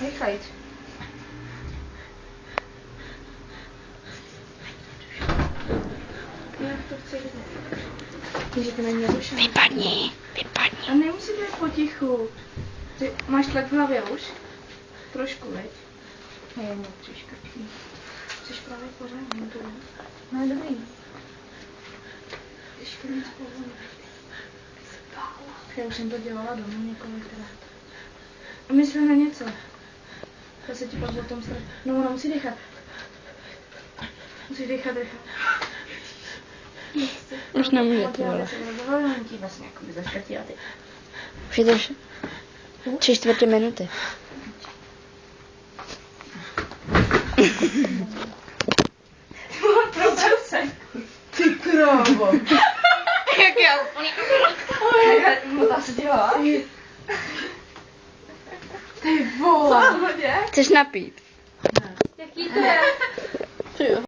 Rychlejc. Jak to chci vidět? Takže to není nerušené. Vypadni. A nemusí být potichu. Ty máš tlak v hlavě už? Trošku, veď? Ne, trošku. Chceš právě pořádně, to je? No, dobrý. Ještě nic povolí. Já už jsem to dělala doma několikrát. A myslím na něco. Já se ti pak o tom starat. No, ona musí dechat. Musíš dechat. Už nemůže to vole. Dovolím ti vlastně jako by zaškrtila ty. Už je to 3/4 minuty. Ty krávo. Jak já úplně. To se dělá. Ty vole. Chceš napít? Jaký to je?